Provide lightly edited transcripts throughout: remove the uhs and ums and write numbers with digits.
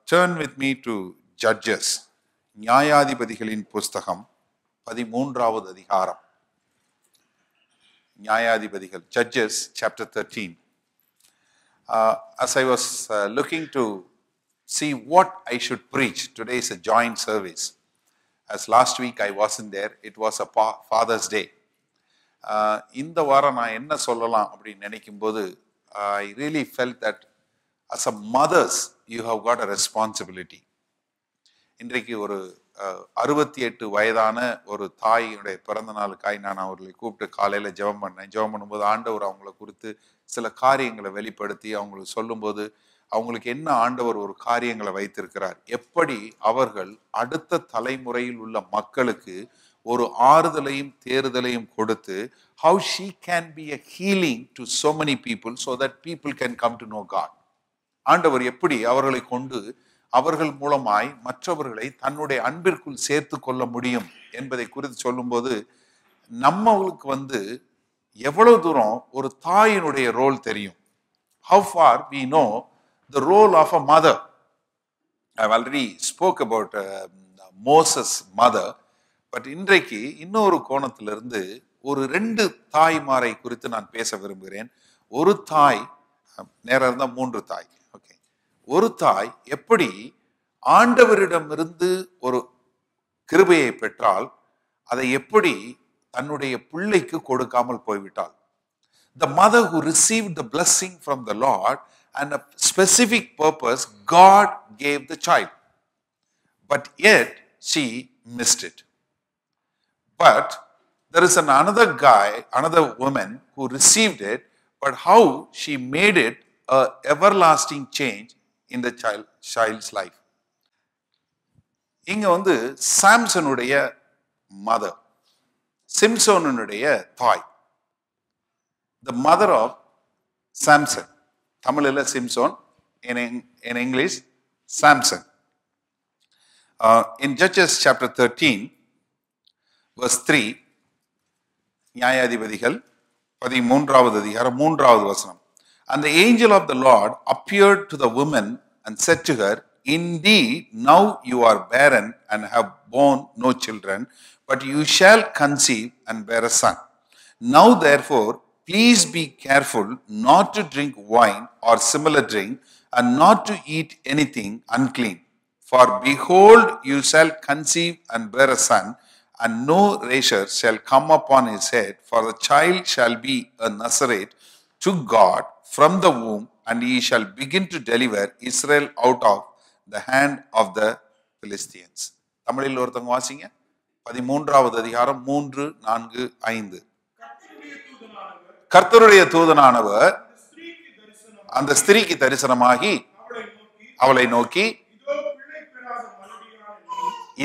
Turn with me to Judges. நியாயாதிபதிகளின் புஸ்தகம் 13வது அதிகாரம். நியாயாதிபதிகள், Judges chapter 13. As I was looking to see what I should preach, today is a joint service. As last week I wasn't there, it was a Father's Day. இந்த வாரம் நான் என்ன சொல்லலாம் அப்படின்னு நினைக்கும்போது I really felt that as a mothers you have got a responsibility. இன்றைக்கு ஒரு 68 வயதான ஒரு தாயினுடைய பிறந்த நாளுக்காய் நான் அவர்களை கூப்பிட்டு காலையில் ஜெபம் பண்ணும்போது ஆண்டவர் அவங்களை குறித்து சில காரியங்களை வெளிப்படுத்தி அவங்களுக்கு சொல்லும்போது அவங்களுக்கு என்ன ஆண்டவர் ஒரு காரியங்களை வைத்திருக்கிறார், எப்படி அவர்கள் அடுத்த தலைமுறையில் உள்ள மக்களுக்கு ஒரு ஆறுதலையும் தேறுதலையும் கொடுத்து how she can be a healing to so many people so that people can come to know God. ஆண்டவர் எப்படி அவர்களை கொண்டு அவர்கள் மூலமாய் மற்றவர்களை தன்னுடைய அன்பிற்குள் சேர்த்து கொள்ள முடியும் என்பதை குறித்து சொல்லும்போது நம்மளுக்கு எவ்வளவு தூரம் ஒரு தாயினுடைய ரோல் தெரியும். How far we know the role of a mother. I've already spoke about Moses' mother, but இன்றைக்கு இன்னொரு கோணத்திலிருந்து ஒரு 2 தாய்மாரை குறித்து நான் பேச விரும்புகிறேன். ஒரு தாய், நேரம் இருந்தால் 3 தாய். ஓகே, ஒரு தாய் எப்படி ஆண்டவரிடமிருந்து ஒரு கிருபையை பெற்றால் அதை எப்படி தன்னுடைய பிள்ளைக்கு கொடுக்காமல் போய்விட்டாள். The mother who received the blessing from the Lord and a specific purpose, God gave the child, but yet she missed it. But there is another woman who received it, but how she made it a everlasting change in the child's life. இங்க சாம்சனுடைய mother, சிம்சோனுடைய தாய், the mother of Samson. தமிழில் Samson, in English Samson. In Judges chapter 13 verse 3, நியாயாதிபதிகள் 13வது அதிகாரம் 3வது வசனம். And the angel of the Lord appeared to the woman and said to her, Indeed, now you are barren and have borne no children, but you shall conceive and bear a son. Now therefore, please be careful not to drink wine or similar drink, and not to eat anything unclean. For behold, you shall conceive and bear a son, and no razor shall come upon his head, for the child shall be a Nazarite to God from the womb, and he shall begin to deliver Israel out of the hand of the Philistines. தமிழில் ஒருத்தங்க வாசிங்க. 13வது அதிகாரம் 3, 4, 5. கர்த்தருடைய தூதனானவர் அந்த ஸ்திரீக்கு தரிசனமாகி அவளை நோக்கி,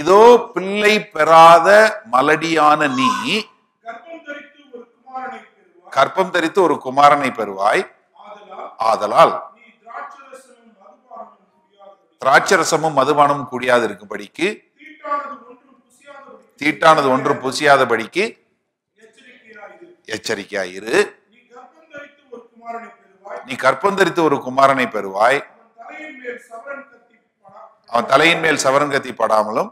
இதோ பிள்ளை பெறாத மலடியான நீ கற்பம் தரித்து ஒரு குமாரனை பெறுவாய். ஆதலால் திராட்சரசமும் மதுபானமும் கூடியாது இருக்கும்படிக்கு, தீட்டானது ஒன்றும் புசியாதபடிக்கு எச்சரிக்கையாயிரு. நீ கற்பம் தரித்து ஒரு குமாரனை பெறுவாய். அவன் தலையின் மேல் சவரன் கத்தி படாமலும்,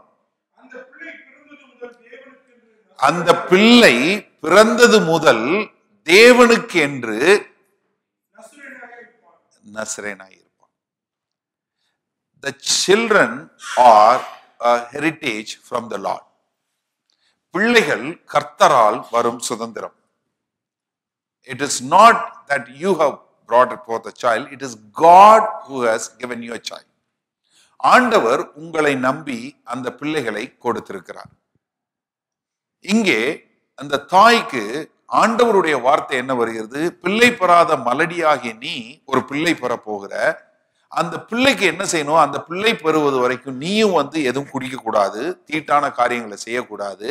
அந்த பிள்ளை பிறந்தது முதல் தேவனுக்கு என்று நசரேனாய் இருப்பான். The children are a heritage from the Lord. பிள்ளைகள் கர்த்தரால் வரும் சுதந்திரம். It is not that you have brought forth a child, it is God who has given you a child. ஆண்டவர் உங்களை நம்பி அந்த பிள்ளைகளை கொடுத்திருக்கிறார். இங்கே அந்த தாய்க்கு ஆண்டவருடைய வார்த்தை என்ன வருகிறது? பிள்ளை பெறாத மலடியாகிய நீ ஒரு பிள்ளை பெற போகிற, அந்த பிள்ளைக்கு என்ன செய்யணும்? அந்த பிள்ளை பெறுவது வரைக்கும் நீயும் எதுவும் குடிக்க கூடாது, தீட்டான காரியங்களை செய்யக்கூடாது,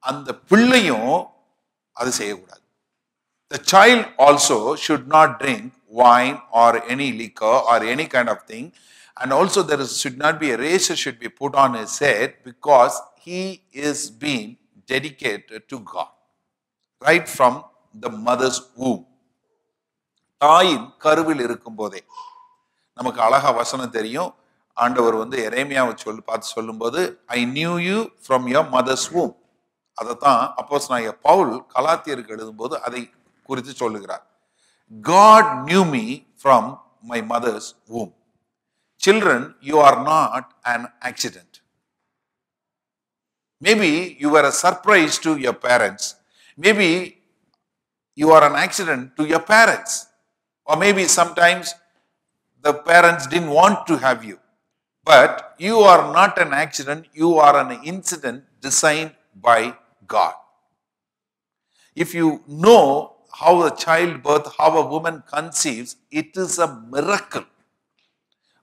அந்த பிள்ளையும் அது செய்யக்கூடாது. The child also should not drink wine or any liquor or any kind of thing, and also should not be a razor should be put on his head, because he is being dedicated to God right from the mother's womb. தாயின் கருவில் இருக்கும் போதே நமக்கு அழகா வசனம் தெரியும். ஆண்டவர் வந்து எரேமியாவை பார்த்து சொல்லும்போது, I knew you from your mother's womb. அதைத்தான் அப்போஸ்தலனாகிய பவுல் கலாத்தியருக்கு எழுதும்போது அதை குறித்து சொல்லுகிறார். God knew me from my mother's womb. Children, you are not an accident. Maybe you were a surprise to your parents. Maybe you are an accident to your parents. Or maybe sometimes the parents didn't want to have you. But you are not an accident, you are an incident designed by God. If you know how a childbirth, how a woman conceives, it is a miracle.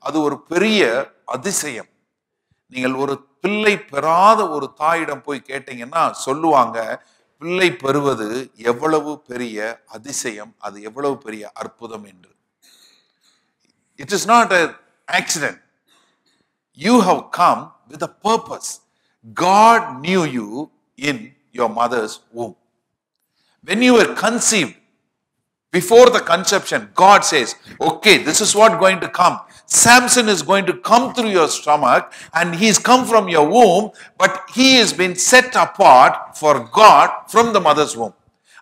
அது ஒரு பெரிய அதிசயம். நீங்கள் ஒரு பிள்ளை பெறாத ஒரு தாயிடம் போய் கேட்டீங்கன்னா சொல்லுவாங்க, பிள்ளை பெறுவது எவ்வளவு பெரிய அதிசயம், அது எவ்வளவு பெரிய அற்புதம் என்று. It is not an accident. You have come with a purpose. God knew you in your mother's womb. When you were conceived, before the conception, God says, okay, this is what going to come. Samson is going to come through your stomach and he's come from your womb, but he has been set apart for God from the mother's womb.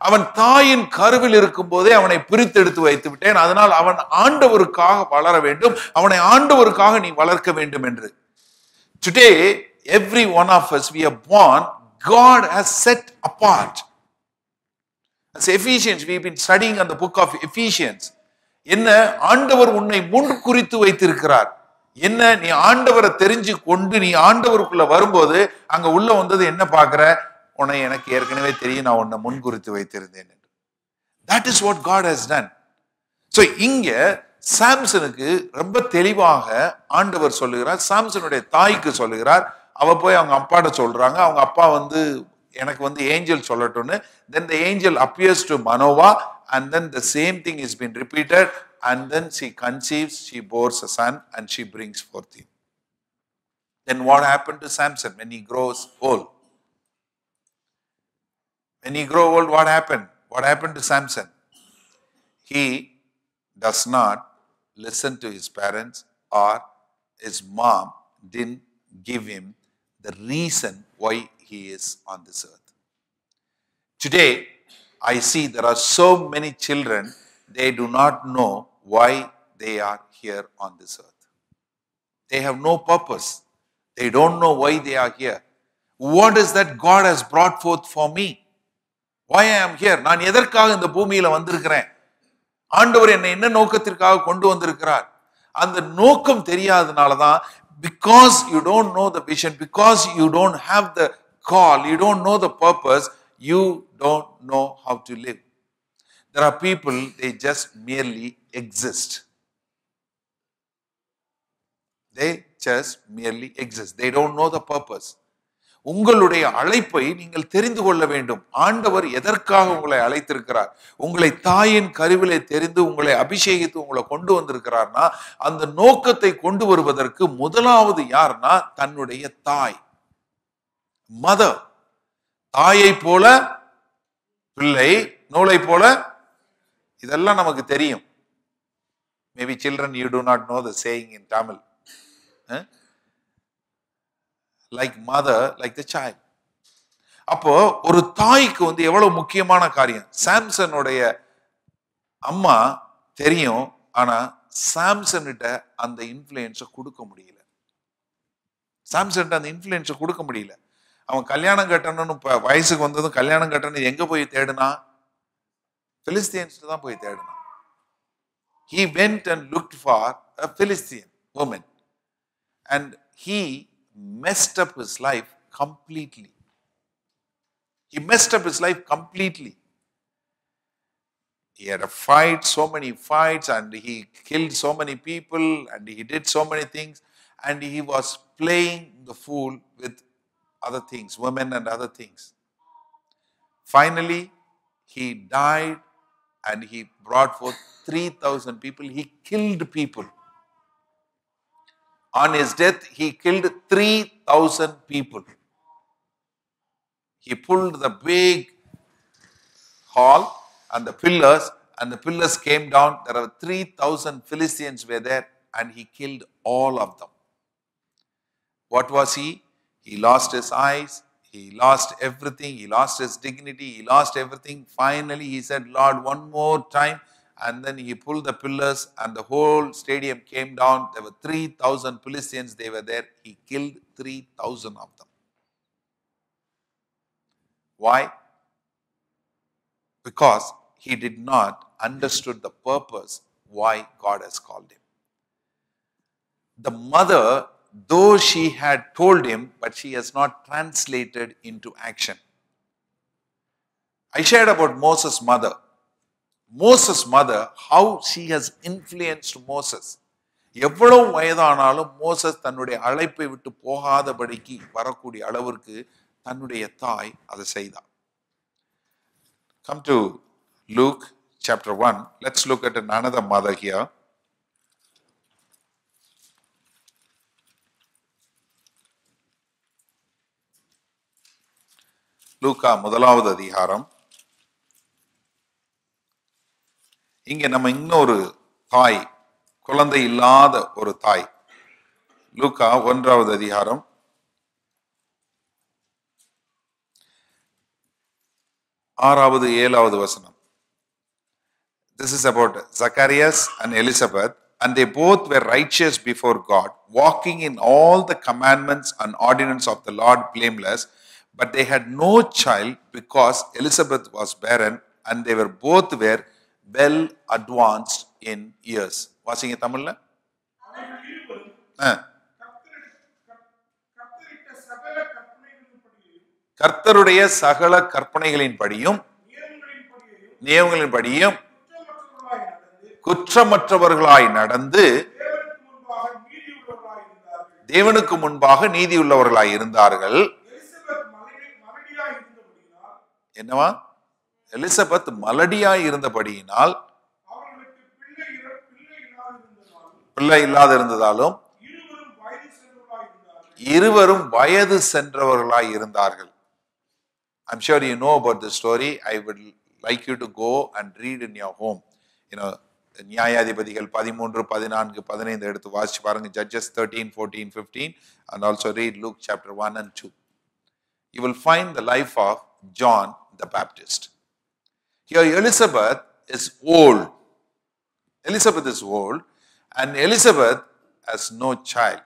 அவன் தாயின் கருவில் இருக்கும் போதே அவனை பிரித்தெடுத்து வைத்து விட்டேன். அதனால் அவன் ஆண்டவருக்காக வளர வேண்டும், அவனை ஆண்டவருக்காக நீ வளர்க்க வேண்டும் என்று. Today, every one of us, we are born, God has set apart. As Ephesians, we've been studying on the book of Ephesians. என்ன ஆண்டவர் உன்னை முன் குறித்து வைத்திருக்கிறார். என்ன நீ ஆண்டவரை தெரிஞ்சு கொண்டு நீ ஆண்டவருக்குள்ள வரும்போது அங்க உள்ள வந்தது என்ன பார்க்கிற, உன்னை எனக்கு ஏற்கனவே தெரியும், நான் உன்னை முன் குறித்து வைத்திருந்தேன் என்று. That is what God has done. So இங்க சாம்சனுக்கு ரொம்ப தெளிவாக ஆண்டவர் சொல்லுகிறார், சாம்சனுடைய தாய்க்கு சொல்லுகிறார். அவ போய் அவங்க அப்பாட்ட சொல்றாங்க, அவங்க அப்பா வந்து எனக்கு வந்து angel சொல்லட்டும்னு. Then the angel appears to Manoah and then the same thing is been repeated and then she conceives, she bores a son and she brings forth him. Then what happened to Samson when he grows old? When he grow old, what happened? What happened to Samson? He does not listen to his parents, or his mom didn't give him the reason why he is on this earth. Today, I see there are so many children, they do not know why they are here on this earth. They have no purpose. They don't know why they are here. What is that God has brought forth for me? Why I am here? நான் எதற்காக இந்த பூமியில வந்திருக்கிறேன்? ஆண்டவர் என்னை என்ன நோக்கத்திற்காக கொண்டு வந்திருக்கிறார்? அந்த நோக்கம் தெரியாதனால தான், because you don't know the vision, because you don't have the call, you don't know the purpose, you don't know how to live. There are people, they just merely exist. They just merely exist. They don't know the purpose. உங்களுடைய அழைப்பை நீங்கள் தெரிந்து கொள்ள வேண்டும். ஆண்டவர் எதற்காக உங்களை அழைத்திருக்கிறார்? உங்களை தாயின் கருவிலே தெரிந்து உங்களை அபிஷேகித்து உங்களை கொண்டு வந்திருக்கிறார்னா, அந்த நோக்கத்தை கொண்டு வருவதற்கு முதலாவது யார்னா தன்னுடைய தாய், மதர். தாயை போல பிள்ளை, நூலை போல, இதெல்லாம் நமக்கு தெரியும். Maybe children, you do not know the saying in Tamil. Like mother, like the child. அப்போ ஒரு தாய்க்கு வந்து எவ்வளவு முக்கியமான காரியம். சாம்சனுடைய அம்மா தெரியும், ஆனா சாம்சன்கிட்ட அந்த இன்ஃப்ளூயன்ஸை கொடுக்க முடியல. சாம்சன்கிட்ட அந்த இன்ஃப்ளூயன்ஸை கொடுக்க முடியல. அவன் கல்யாணம் கட்டணும்னு வயசுக்கு வந்ததும் கல்யாணம் கட்டணும் எங்க போய் தேடுனா? பிலிஸ்தியன்ஸ் தான் போய் தேடினான். He went and looked for a Philistine woman and he messed up his life completely. He messed up his life completely. He had a fight, so many fights, and he killed so many people, and he did so many things, and he was playing the fool with other things, women and other things. Finally, he died and he brought forth 3,000 people. He killed people. On his death, he killed 3,000 people. He pulled the big hall and the pillars came down. There are 3,000 Philistines were there. and he killed all of them. What was he? He lost his eyes, he lost everything, he lost his dignity, he lost everything. Finally, he said, Lord, one more time. And then he pulled the pillars and the whole stadium came down. There were 3,000 Philistines, they were there. He killed 3,000 of them. Why? Because he did not understood the purpose why God has called him. The mother, though she had told him, but she has not translated into action. I shared about Moses' mother. Moses' mother, how she has influenced Moses. எவ்வளவு வயதானாலும் Moses தன்னுடைய அழைப்பை விட்டு போகாதபடிக்கு வரக்கூடிய அளவிற்கு தன்னுடைய தாய் அதை செய்தார். Come to Luke chapter 1. Let's look at another mother here. லூக்கா முதலாவது அதிகாரம். இங்கே நம்ம இன்னொரு தாய், குழந்தை இல்லாத ஒரு தாய். லூக்கா 1வது அதிகாரம் 6வது 7வது வசனம். This is about Zacharias and Elizabeth, and they both were righteous before God, walking in all the commandments and ordinances of the Lord blameless, but they had no child because Elizabeth was barren, and they were both well advanced in years. வாசிங்க தமிழ்ல. கர்த்தருடைய சகல கற்பனைகளின்படியும் நியமங்களின்படியும் குற்றமற்றவர்களாய் நடந்து தேவனுக்கு முன்பாக நீதியுள்ளவர்களாய் இருந்தார்கள். என்னவா? Elizabeth மலடியாய் இருந்தபடியினால், பிள்ளை இல்லாத இருந்ததாலும் இருவரும் வயது சென்றவர்களாய் இருந்தார்கள். I'm sure you know about this story. I would like you to go and read in your home. You know, நியாயாதிபதிகள் 13, 14, 15 எடுத்து வாசிச்சு பாருங்க. Judges 13, 14, 15 and also read Luke chapter 1 and 2. You will find the life of John the Baptist. Here Elizabeth is old. Elizabeth is old and Elizabeth has no child.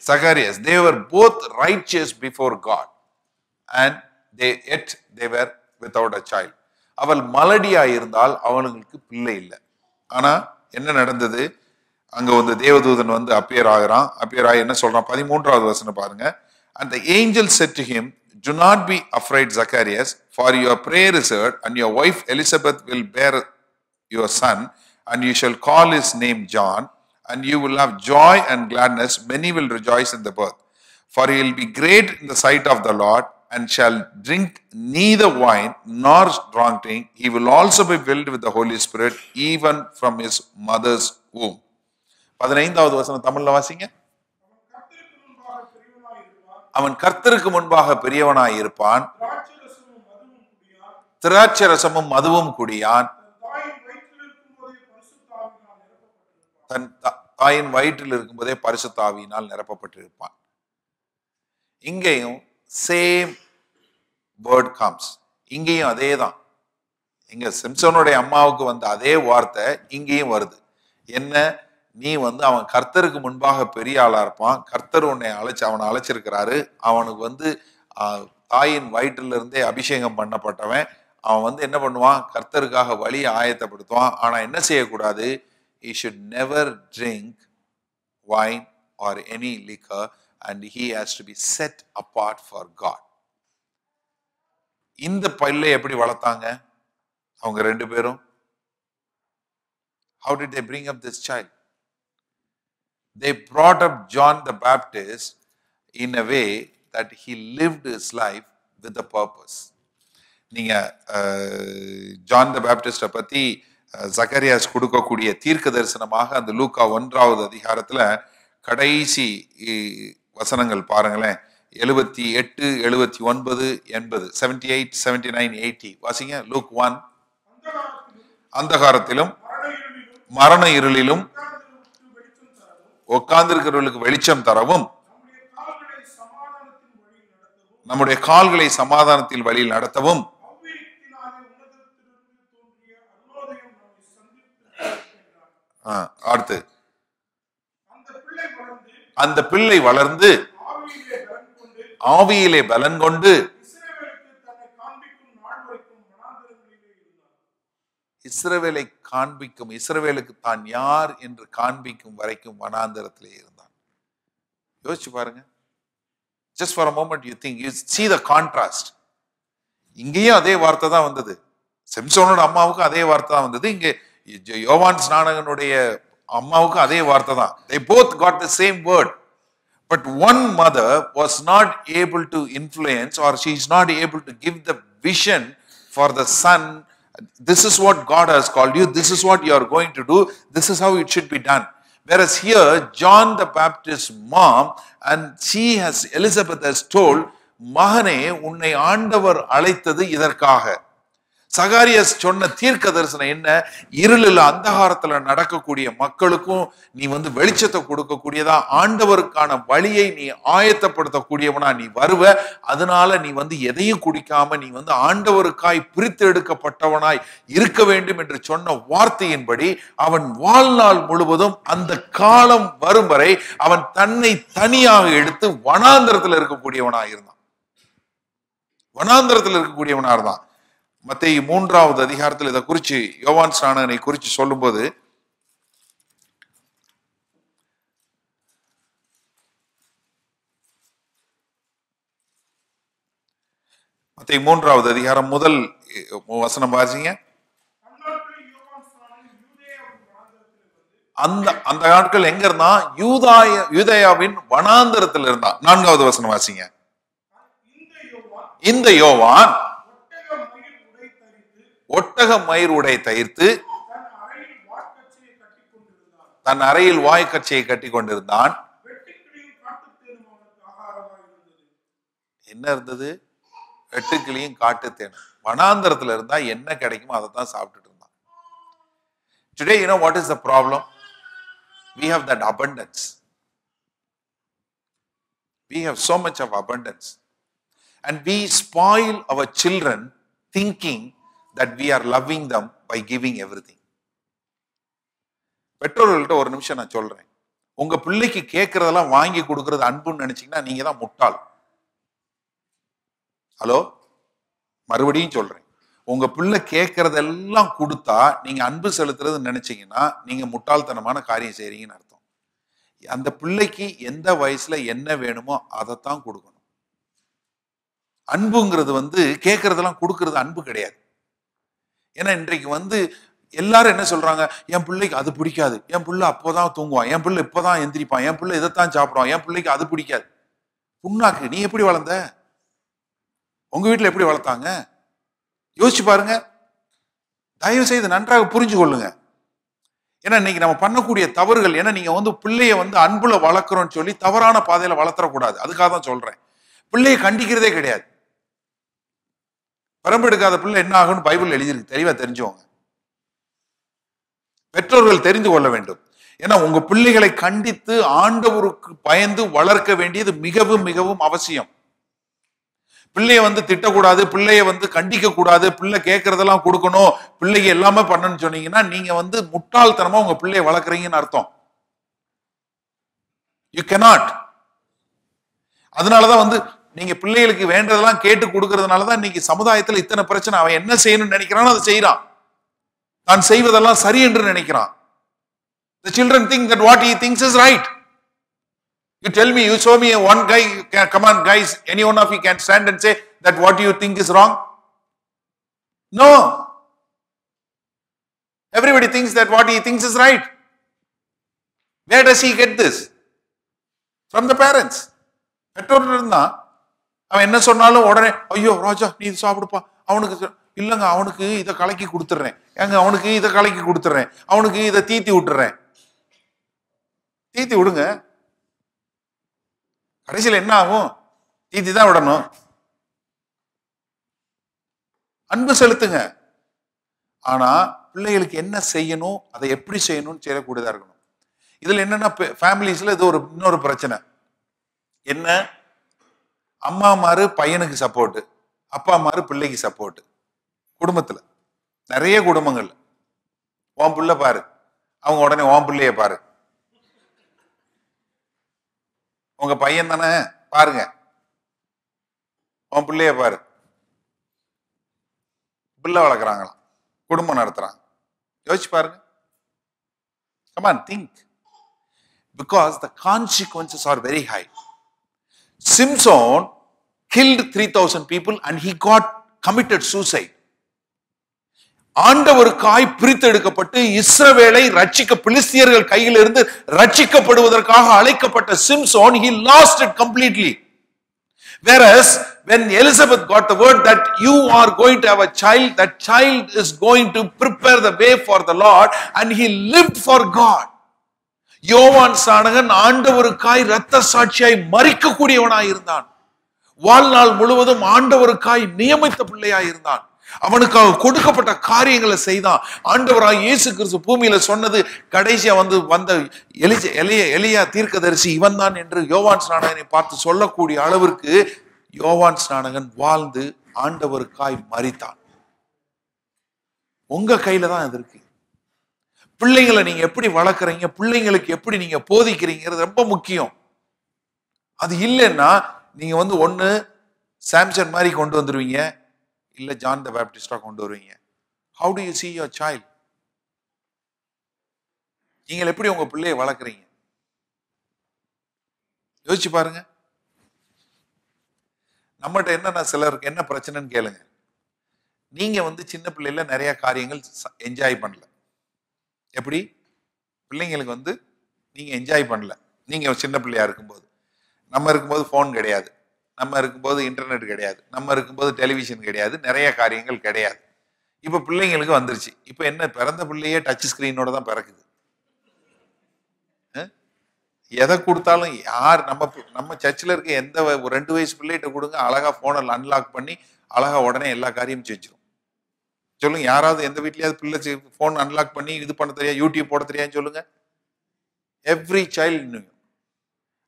Zacharias, they were both righteous before God and yet they were without a child. அவள் மலடியா இருந்தால் அவளுக்கு பிள்ளை இல்லை. ஆனா என்ன நடந்தது? அங்க வந்து தேவதூதன் வந்து அப்பியர் ஆகி என்ன சொல்றான்? 13வது வசனம் பாருங்க. And the angel said to him, do not be afraid, Zacharias, for your prayer is heard, and your wife Elizabeth will bear your son, and you shall call his name John, and you will have joy and gladness. Many will rejoice in the birth, for he will be great in the sight of the Lord, and shall drink neither wine nor strong drink. He will also be filled with the Holy Spirit, even from his mother's womb. 15வது வசனம் தமிழ்ல வாசிங்க. அவன் கர்த்தருக்கு முன்பாக பெரியவனாய் இருப்பான், திராட்சரசமும் மதுவும் குடியான், தன் தாயின் வயிற்றில் இருக்கும்போதே பரிசுத்த ஆவியினால் நிரப்பப்பட்டிருப்பான். இங்கேயும் சேம் வேர்ட் கம்ஸ். இங்கேயும் அதே தான். இங்க சிம்சோனுடைய அம்மாவுக்கு வந்த அதே வார்த்தை இங்கேயும் வருது. என்ன? நீ வந்து அவன் கர்த்தருக்கு முன்பாக பெரிய ஆளா இருப்பான், கர்த்தர் உன்னை அவனை அழைச்சிருக்கிறாரு, அவனுக்கு வந்து தாயின் வயிற்றிலிருந்தே அபிஷேகம் பண்ணப்பட்டவன், அவன் வந்து என்ன பண்ணுவான்? கர்த்தருக்காக வழியை ஆயத்தப்படுத்துவான். ஆனா என்ன செய்யக்கூடாது? He should never drink wine or any liquor, and he has to be set apart for God. இந்த பையனை எப்படி வளர்த்தாங்க அவங்க ரெண்டு பேரும்? How did they bring up this child? They brought up John the Baptist in a way that he lived his life with a purpose. நீங்க John த பேப்டிஸ்ட பத்தி ஜக்கரியாஸ் கொடுக்கக்கூடிய தீர்க்க தரிசனமாக அந்த லூக்கா 1வது அதிகாரத்துல கடைசி வசனங்கள் பாருங்களேன். 78, 79, 80, 78, 79, 80 வாசிங்க. லூக் 1. அந்தகாரத்திலும் மரண இருளிலும் உட்கார்ந்திருக்கிறவர்களுக்கு வெளிச்சம் தரவும், நம்முடைய கால்களை சமாதானத்தில் வழியில் நடத்தவும், அடுத்து அந்த பிள்ளை வளர்ந்து ஆவியிலே பலன் கொண்டு இஸ்ரவேலை காண்பிக்கும், இஸ்ரவேலுக்கு தான் யார் என்று காண்பிக்கும் வரைக்கும் வனாந்தரத்திலே இருந்தான். யோசிச்சு பாருங்க. Just for a moment you think, you see the contrast. இங்கேயும் அதே வார்த்தை தான் வந்தது. சிம்சோனோட அம்மாவுக்கு அதே வார்த்தை தான் வந்தது. இங்கே யோவான் ஸ்நானகனுடைய அம்மாவுக்கு அதே வார்த்தை தான். They both got the same word. But one mother was not able to influence, or she is not able to give the vision for the son. This is what God has called you. This is what you are going to do. This is how it should be done. Whereas here, John the Baptist's mom, and Elizabeth has told, மகனே உன்னை ஆண்டவர் அழைத்தது இதற்காக. சகாரியாஸ் சொன்ன தீர்க்க தரிசனம் என்ன? இருளில் அந்தகாரத்துல நடக்கக்கூடிய மக்களுக்கும் நீ வெளிச்சத்தை கொடுக்கக்கூடியதா, ஆண்டவருக்கான வழியை நீ ஆயத்தப்படுத்தக்கூடியவனா நீ வருவ. அதனால நீ எதையும் குடிக்காம நீ ஆண்டவருக்காய் பிரித்து எடுக்கப்பட்டவனாய் இருக்க வேண்டும் என்று சொன்ன வார்த்தையின்படி அவன் வாழ்நாள் முழுவதும் அந்த காலம் வரும் வரை அவன் தன்னை தனியாக எடுத்து வனாந்தரத்தில் இருக்கக்கூடியவனாக இருந்தான். வனாந்தரத்தில் இருக்கக்கூடியவனா இருந்தான். மத்தேயு 3வது அதிகாரத்தில் இதை குறிச்சு யோவான் ஸ்நானகனை குறிச்சு சொல்லும்போது, மத்தேயு 3வது அதிகாரம் முதல் வசனம் வாசிங்க. அந்த நாட்கள் எங்க இருந்தா? யூதேயாவின் வனாந்தரத்தில் இருந்தான். 4வது வசனம் வாசிங்க. இந்த யோவான் ஒட்டக மயிர் உடை தரித்து தன் அறையில் வாய்க்கச்சையை கட்டி கொண்டிருந்தான். என்ன இருந்தது? வெட்டுக்கிளியும் காட்டுத்தேனும். வனாந்தரத்துல இருந்தா என்ன கிடைக்குமோ அதை தான் சாப்பிட்டுட்டு இருந்தான். Today, you know what is the problem? We have that abundance. We have so much of abundance. And we spoil our children thinking that we are loving them by giving everything. பெற்றோர்கள்ட்ட ஒரு நிமிஷம் நான் சொல்றேன். உங்க பிள்ளைக்கு கேட்கறதெல்லாம் வாங்கி கொடுக்கறது அன்புன்னு நினைச்சீங்கன்னா நீங்க தான் முட்டாள். ஹலோ, மறுபடியும் சொல்றேன். உங்க பிள்ளை கேட்கறதெல்லாம் கொடுத்தா நீங்க அன்பு செலுத்துறது நினைச்சீங்கன்னா நீங்க முட்டாள்தனமான காரியம் செய்றீங்கன்னு அர்த்தம். அந்த பிள்ளைக்கு எந்த வயசுல என்ன வேணுமோ அதைத்தான் கொடுக்கணும். அன்புங்கிறது கேட்கறதெல்லாம் கொடுக்கறது அன்பு கிடையாது. ஏன்னா இன்றைக்கு எல்லாரும் என்ன சொல்றாங்க, என் பிள்ளைக்கு அது பிடிக்காது, என் பிள்ளை அப்போதான் தூங்குவான், என் பிள்ளை இப்பதான் எந்திரிப்பான், என் பிள்ளை இதைத்தான் சாப்பிடுவான், என் பிள்ளைக்கு அது பிடிக்காது. புண்ணாக்கு. நீ எப்படி வளர்ந்த? உங்க வீட்டுல எப்படி வளர்த்தாங்க? யோசிச்சு பாருங்க. தயவு செய்து நன்றாக புரிஞ்சு கொள்ளுங்க. ஏன்னா இன்னைக்கு நம்ம பண்ணக்கூடிய தவறுகள், ஏன்னா நீங்க பிள்ளைய அன்புல வளர்க்குறோம்னு சொல்லி தவறான பாதையில வளர்த்தரக்கூடாது. அதுக்காக தான் சொல்றேன். பிள்ளைய கண்டிக்கிறதே கிடையாது. பரம்பெடுக்காத பிள்ளை என்ன ஆகும்னு பைபிள் எழுதியிருக்கு, தெளிவா தெரிஞ்சுவோங்க. பெற்றோர்கள் தெரிந்து கொள்ள வேண்டும். ஏன்னா உங்க பிள்ளைகளை கண்டித்து ஆண்டவருக்கு பயந்து வளர்க்க வேண்டியது மிகவும் மிகவும் அவசியம். பிள்ளைய திட்டக்கூடாது, பிள்ளைய கண்டிக்க கூடாது, பிள்ளை கேட்கறதெல்லாம் கொடுக்கணும், பிள்ளைக்கு எல்லாமே பண்ணணும்னு சொன்னீங்கன்னா நீங்க முட்டாள்தனமா உங்க பிள்ளைய வளர்க்குறீங்கன்னு அர்த்தம். You cannot. அதனாலதான் நீங்க பிள்ளைகளுக்கு வேண்டதெல்லாம் கேட்டு கொடுக்கறதுனாலதான் இன்னைக்கு சமுதாயத்துல இத்தனை பிரச்சனை. அவன் என்ன செய்யணும்னு நினைக்கிறானோ அதை செய்யறான். தான் செய்வதெல்லாம் சரி என்று நினைக்கிறான். The children think that what he thinks is right. You tell me, you show me one guy, come on guys, any one of you can stand and say that what you think is wrong? No. Everybody thinks that what he thinks is right. Where does he get this? From the parents. பெற்றோர்கள் இருந்தா அவன் என்ன சொன்னாலும் உடனே, ஐயோ ராஜா நீ இது சாப்பிடுப்பா, அவனுக்கு இல்லைங்க அவனுக்கு இதை கலக்கி கொடுத்துட்றேன், ஏங்க அவனுக்கு இதை கலக்கி கொடுத்துட்றேன், அவனுக்கு இதை தீத்தி விட்டுறேன். தீத்தி விடுங்க. கடைசியில் என்ன ஆகும்? தீத்தி தான் விடணும். அன்பு செலுத்துங்க. ஆனா பிள்ளைகளுக்கு என்ன செய்யணும், அதை எப்படி செய்யணும்னு செய்யக்கூடியதா இருக்கணும். இதுல என்னன்னா ஃபேமிலிஸ்ல இது ஒரு இன்னொரு பிரச்சனை. என்ன? அம்மா மாரு பையனுக்கு சப்போர்ட், அப்பா மாரு பிள்ளைக்கு சப்போர்ட். குடும்பத்துல நிறைய குடும்பங்கள் உன் பிள்ளை பாரு, அவங்க உடனே உன் பிள்ளைய பாரு, உங்க பையன் தானே பாருங்க, உன் பிள்ளைய பாரு. பிள்ளை வளர்க்குறாங்களாம், குடும்பம் நடத்துறாங்க. யோசிச்சு பாருங்க. Come on, think. Because the consequences are very high. Samson killed 3,000 people and he got committed suicide. ஆண்டவருக்காய் பிரித்தெடுக்கப்பட்டு இஸ்ரவேலை ரட்சிக்க பிலிஸ்தியர்கள் கையில் இருந்து ரட்சிக்கப்படுவதற்காக அழைக்கப்பட்ட Samson, he lost it completely. Whereas when Elizabeth got the word that you are going to have a child, that child is going to prepare the way for the Lord, and he lived for God. யோவான் சானகன் ஆண்டவருக்காய் இரத்த சாட்சியாய் மரிக்கக்கூடியவனாய் இருந்தான். வாழ்நாள் முழுவதும் ஆண்டவருக்காய் நியமித்த பிள்ளையாய் இருந்தான். அவனுக்காக கொடுக்கப்பட்ட காரியங்களை செய்தான். ஆண்டவராய் இயேசு கிறிஸ்து பூமியில சொன்னது, கடைசியா வந்த எலியா தீர்க்கதரிசி இவன் தான் என்று யோவான் ஸ்நானகனை பார்த்து சொல்லக்கூடிய அளவிற்கு யோவான் ஸ்நானகன் வாழ்ந்து ஆண்டவருக்காய் மரித்தான். உங்க கையில தான் அது இருக்கு. பிள்ளைங்களை நீங்க எப்படி வளர்க்குறீங்க, பிள்ளைங்களுக்கு எப்படி நீங்க போதிக்கிறீங்கிறது ரொம்ப முக்கியம். அது இல்லைன்னா நீங்க ஒண்ணு சாம்சன் மாதிரி கொண்டு வந்துருவீங்க, இல்ல ஜான் த பேப்டிஸ்டா கொண்டு வருவீங்க. How to you see your child? நீங்கள் எப்படி உங்க பிள்ளையை வளர்க்குறீங்க? யோசிச்சு பாருங்க. நம்மகிட்ட என்னன்னா சிலருக்கு என்ன பிரச்சனைன்னு கேளுங்க. நீங்க சின்ன பிள்ளைல நிறைய காரியங்கள் என்ஜாய் பண்ணல. எப்படி? பிள்ளைங்களுக்கு நீங்க என்ஜாய் பண்ணல. நீங்க சின்ன பிள்ளையா இருக்கும்போது, நம்ம இருக்கும்போது போன் கிடையாது, நம்ம இருக்கும்போது இன்டர்நெட் கிடையாது, நம்ம இருக்கும்போது டெலிவிஷன் கிடையாது, நிறைய காரியங்கள் கிடையாது. இப்ப பிள்ளைங்களுக்கு வந்துருச்சு. இப்ப என்ன, பிறந்த பிள்ளையே டச் ஸ்கிரீனோட தான் பிறக்குது. எதை கொடுத்தாலும் யார் நம்ம சர்ச்சில் இருக்க எந்த 2 வயசு பிள்ளைகிட்ட கொடுங்க, அழகா போனை அன்லாக் பண்ணி அழகா உடனே எல்லா காரியமும் செஞ்சிடும். சொல்லுங்க, யாராவது எந்த வீட்லயாவது பிள்ளை போன் அன்லாக் பண்ணி இது பண்ண தெரியாது, யூடியூப் போட தெரியாதுன்னு சொல்லுங்க. எவ்ரி சைல்டு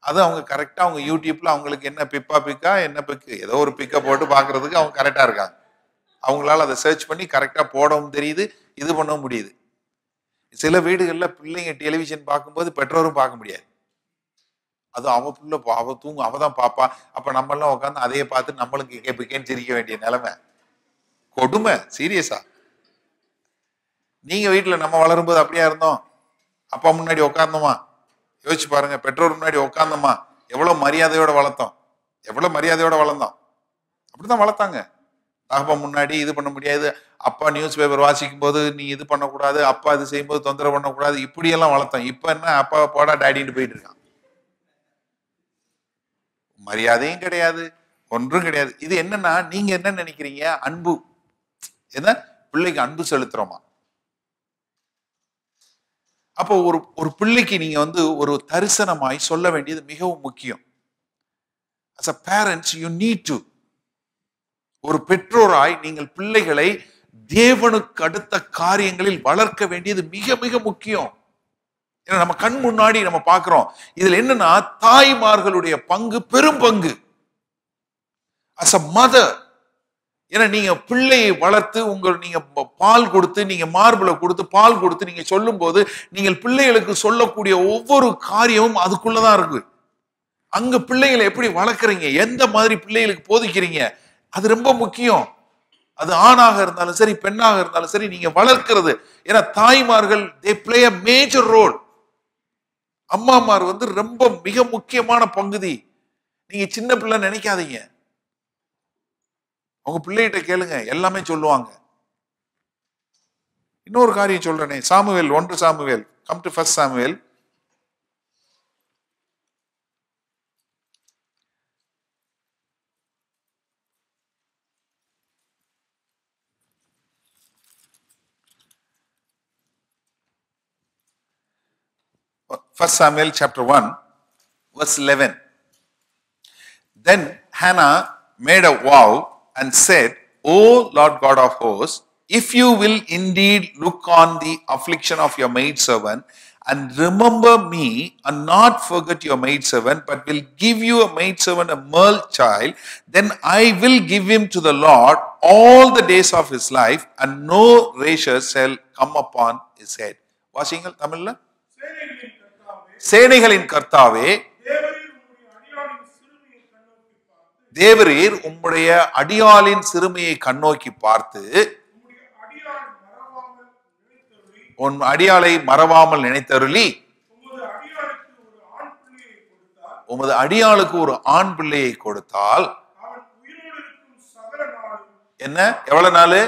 அது அவங்க கரெக்டா அவங்க யூடியூப்ல அவங்களுக்கு என்ன பிக்கா என்ன பிக்கு, ஏதோ ஒரு பிக்கை போட்டு பாக்குறதுக்கு அவங்க கரெக்டா இருக்காங்க. அவங்களால அதை சர்ச் பண்ணி கரெக்டா போடவும் தெரியுது, இது பண்ணவும் முடியுது. சில வீடுகள்ல பிள்ளைங்க டெலிவிஷன் பார்க்கும்போது பெற்றோரும் பார்க்க முடியாது. அது அவ புள்ள அவ தூங்கும், அவதான் பாப்பா. அப்ப நம்ம எல்லாம் உட்காந்து அதையே பார்த்து நம்மளுக்கு கேப்பிக்கேன்னு சிரிக்க வேண்டிய நிலைமை. கொடுமை. சீரியஸா. நீங்க வீட்டுல நம்ம வளரும்போது அப்படியா இருந்தோம்? அப்பா முன்னாடி உட்கார்ந்தோமா? யோசிச்சு பாருங்க. பெற்றோர் முன்னாடி உட்கார்ந்தோமா? எவ்வளவு மரியாதையோட வளர்த்தோம், எவ்வளவு மரியாதையோட வளர்ந்தோம். அப்படிதான் வளர்த்தாங்க. தகப்பா முன்னாடி இது பண்ண முடியாது, அப்பா நியூஸ் பேப்பர் வாசிக்கும் போது நீ இது பண்ணக்கூடாது, அப்பா இது செய்யும்போது தொந்தரவு பண்ணக்கூடாது, இப்படியெல்லாம் வளர்த்தோம். இப்ப என்ன, அப்பா போடா டேடின்னு போயிட்டு இருக்கான். மரியாதையும் கிடையாது, ஒன்றும் கிடையாது. இது என்னன்னா, நீங்க என்ன நினைக்கிறீங்க? அன்பு. என்ன, பிள்ளைக்கு அன்பு செலுத்துறோமா? அப்போ ஒரு பிள்ளைக்கு நீங்க ஒரு தரிசனமாய் சொல்ல வேண்டியது மிகவும் முக்கியம். as a parents you need to, ஒரு பெற்றோராய் நீங்கள் பிள்ளைகளை தேவனுக்கு அடுத்த காரியங்களில் வளர்க்க வேண்டியது மிக மிக முக்கியம். ஏன்னா நம்ம கண் முன்னாடி நம்ம பார்க்கிறோம். இதுல என்னன்னா, தாய்மார்களுடைய பங்கு பெரும் பங்கு. as a mother, ஏன்னா நீங்க பிள்ளையை வளர்த்து நீங்க பால் கொடுத்து, நீங்க மார்புல கொடுத்து பால் கொடுத்து நீங்க சொல்லும் போது, நீங்கள் பிள்ளைகளுக்கு சொல்லக்கூடிய ஒவ்வொரு காரியமும் அதுக்குள்ளதான் இருக்கு. அங்க பிள்ளைகளை எப்படி வளர்க்குறீங்க, எந்த மாதிரி பிள்ளைகளுக்கு போதிக்கிறீங்க, அது ரொம்ப முக்கியம். அது ஆணாக இருந்தாலும் சரி, பெண்ணாக இருந்தாலும் சரி, நீங்க வளர்க்கிறது. ஏன்னா தாய்மார்கள் they play a major role. அம்மாமார் ரொம்ப மிக முக்கியமான பங்குதி. நீங்க சின்ன பிள்ளை நினைக்காதீங்க. உங்க பிள்ளைகிட்ட கேளுங்க, எல்லாமே சொல்லுவாங்க. இன்னொரு காரியம் சொல்றேனே, Samuel 1 Samuel, come to 1 Samuel. First Samuel chapter 1 verse 11. Then Hannah made a vow and said, O Lord God of hosts, if you will indeed look on the affliction of your maidservant and remember me and not forget your maidservant, but will give you a maidservant, a male child, then I will give him to the Lord all the days of his life, and no razor shall come upon his head. வாசிங்கள் தமிழ்ல. சேனைகளின் கர்த்தாவே, தேவரீர் உம்முடைய அடியாளின் சிறுமையை கண்ணோக்கி பார்த்து உன் அடியாளை மறவாமல் நினைத்தருளி உமது அடியாளுக்கு ஒரு ஆண் பிள்ளையை கொடுத்தால் என்ன எவ்வளவு நாள்?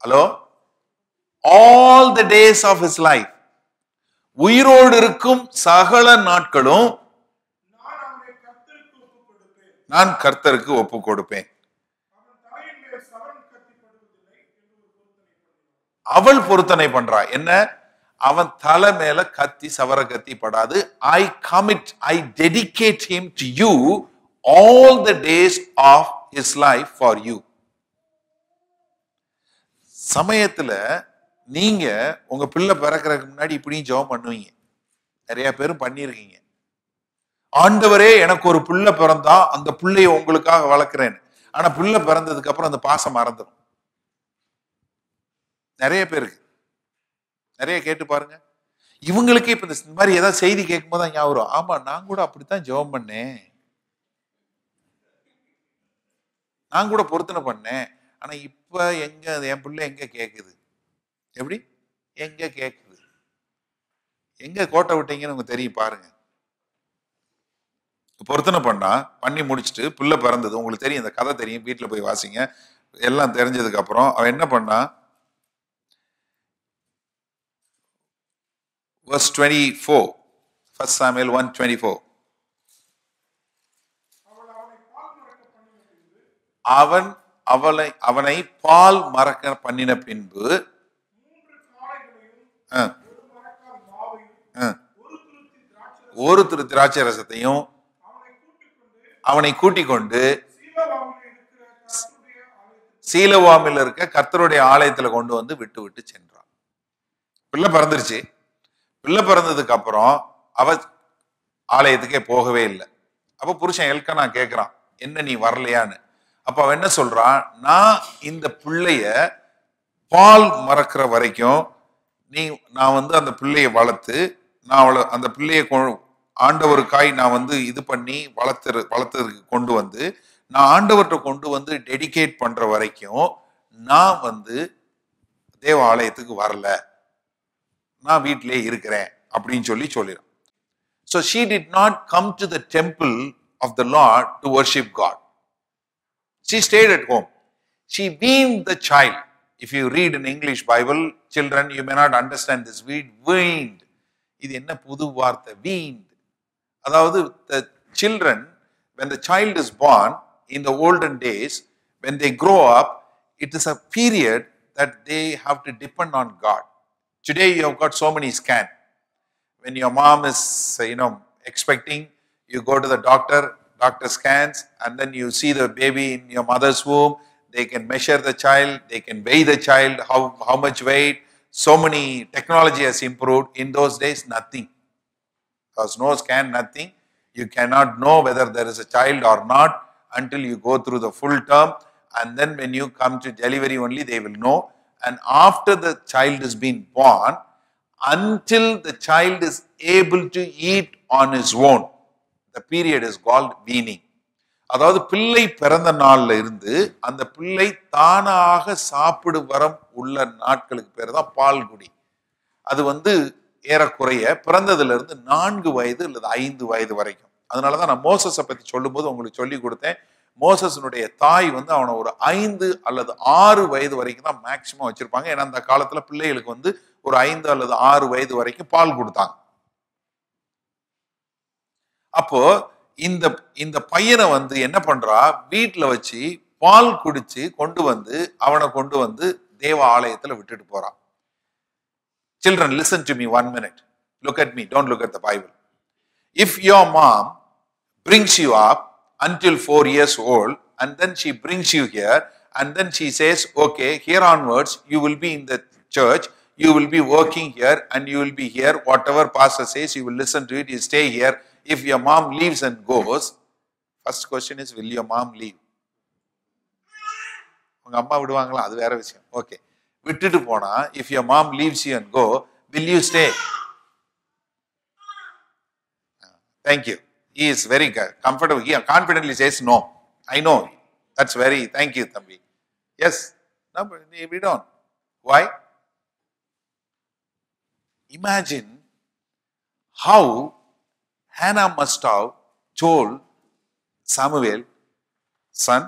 Hello, all the days of his life, உயிரோடு இருக்கும் சகல நாட்களும் நான் கர்த்தருக்கு ஒப்பு கொடுப்பேன். அவள் பொருத்தனை பண்றா என்ன? அவன் தலை மேல கத்தி சவர கத்தி படாது. I commit, I dedicate him to you all the days of his life for you. சமயத்துல நீங்க உங்க பிள்ளை பிறக்கிறதுக்கு முன்னாடி இப்படியும் ஜெபம் பண்ணுவீங்க. நிறைய பேரும் பண்ணிருக்கீங்க. ஆண்டவரே எனக்கு ஒரு பிள்ளை பிறந்தா அந்த பிள்ளைய உங்களுக்காக வளர்க்கிறேன். ஆனா பிள்ளை பிறந்ததுக்கு அப்புறம் அந்த பாசம் மறந்துடும். நிறைய பேருக்கு நிறைய கேட்டு பாருங்க. இவங்களுக்கு இப்ப இந்த மாதிரி ஏதாவது செய்தி கேட்கும் போது தான் ஞாபகம், ஆமா நான் கூட அப்படித்தான் ஜெபம் பண்ணேன், நான் கூட பொருத்தனை பண்ணேன், ஆனா இப்ப எங்க என் பிள்ளை எங்க கேக்குது? எப்படி எங்க கேக்குது? எங்க கோட்டை விட்டீங்கன்னு உங்களுக்கு தெரியும் பாருங்க. பொருத்தனை பண்ணி முடிச்சுட்டு பிள்ளை பிறந்தது உங்களுக்கு தெரியும், இந்த கதை தெரியும், வீட்டுல போய் வாசிங்க. எல்லாம் தெரிஞ்சதுக்கு அப்புறம் அவன் என்ன பண்ணா, verse 24, 1 Samuel 1:24, அவனை பால் மறக்க பண்ணின பின்பு ஒரு திரு திராட்சை ரசத்தையும் அவனை கூட்டிக் கொண்டு சீலோவாமில் இருக்க கர்த்தருடைய ஆலயத்துல கொண்டு வந்து விட்டு விட்டு சென்றான். பிள்ளை பிறந்துருச்சு. பிள்ளை பிறந்ததுக்கு அப்புறம் அவ ஆலயத்துக்கே போகவே இல்லை. அப்ப புருஷன் எல்கனா கேட்கிறான், என்ன நீ வரலையான்னு. அப்ப அவன் என்ன சொல்றான், நான் இந்த பிள்ளைய பால் மறக்கிற வரைக்கும் நான் வந்து அந்த பிள்ளைய வளர்த்து நான் அந்த பிள்ளைய ஆண்டவருக்காய் நான் இது பண்ணி வளர்த்ததுக்கு கொண்டு வந்து நான் ஆண்டவர்கிட்ட கொண்டு வந்து டெடிகேட் பண்ற வரைக்கும் நான் தேவ ஆலயத்துக்கு வரல, நான் வீட்டிலே இருக்கிறேன் அப்படின்னு சொல்லிடுறான். So she did not come to the temple of the Lord to worship God. She stayed at home. She weaned the child. If you read in English Bible, children, you may not understand this word, weaned. இது என்ன புது வார்த்தை, weaned. அதாவது the children, when the child is born in the olden days, when they grow up, it is a period that they have to depend on God. Today you have got so many scans. When your mom is expecting, you go to the doctor scans, and then you see the baby in your mother's womb. They can measure the child, they can weigh the child, how much weight. So many technology has improved. In those days, nothing. There was no scan, nothing. You cannot know whether there is a child or not until you go through the full term, and then when you come to delivery only they will know. And after the child is being born, until the child is able to eat on his own, the period is called weaning. அதாவது பிள்ளை பிறந்த நாள்ல இருந்து அந்த பிள்ளை தானாக சாப்பிடு வரம் உள்ள நாட்களுக்கு பேர் தான் பால்குடி. அது ஏறக்குறைய பிறந்ததுல இருந்து 4 வயது அல்லது 5 வயது வரைக்கும். அதனாலதான் நான் மோசஸை பத்தி சொல்லும் போது உங்களுக்கு சொல்லி கொடுத்தேன். மோசஸனுடைய தாய் அவனை ஒரு 5 அல்லது 6 வயது வரைக்கும் தான் மேக்சிமம் வச்சிருப்பாங்க. ஏன்னா அந்த காலத்துல பிள்ளைகளுக்கு ஒரு 5 அல்லது 6 வயது வரைக்கும் பால் கொடுத்தாங்க. அப்போ இந்த பையனை என்ன பண்றா, வீட்டுல வச்சு பால் குடிச்சு அவனை கொண்டு வந்து தேவ ஆலயத்துல விட்டுட்டு போறான். Children, listen to me 1 minute. Look at me, don't look at the Bible. If your mom brings you up until 4 years old, and then she brings you here, and then she says, okay, here onwards you will be in the church, You will be working here and you will be here. Whatever pastor says, you will listen to it. You stay here. If your mom leaves and goes, first question is, will your mom leave? உங்க அம்மா விடுவாங்களா? அது வேற விஷயம். Okay, விட்டுட்டு போனா, if your mom leaves you and go, will you stay? Thank you. He is very comfortable. He confidently says no. I know. That's very, thank you, Thambi. Yes. No, but we don't. Why? Imagine how Hannah must have told Samuel, son,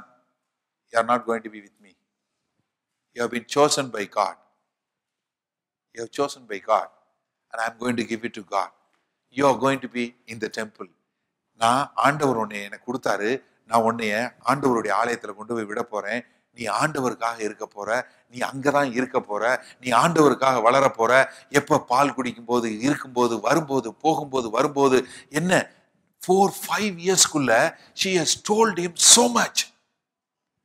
you are not going to be with me. You have been chosen by God. You have chosen by God. And I am going to give it to God. You are going to be in the temple. நான் ஆண்டவர் உன்னை எனக்கு கொடுத்தாரு. நான் உன்னைய ஆண்டவருடைய ஆலயத்தில் கொண்டு போய் விட போறேன். நீ ஆண்டவருக்காக இருக்க போற. நீ அங்கதான் இருக்க போற. நீ ஆண்டவருக்காக வளர போற. எப்ப பால் குடிக்கும் போது, இருக்கும்போது, வரும்போது, போகும்போது, வரும்போது, என்ன 4-5 yearsக்குள்ள she has told him so much.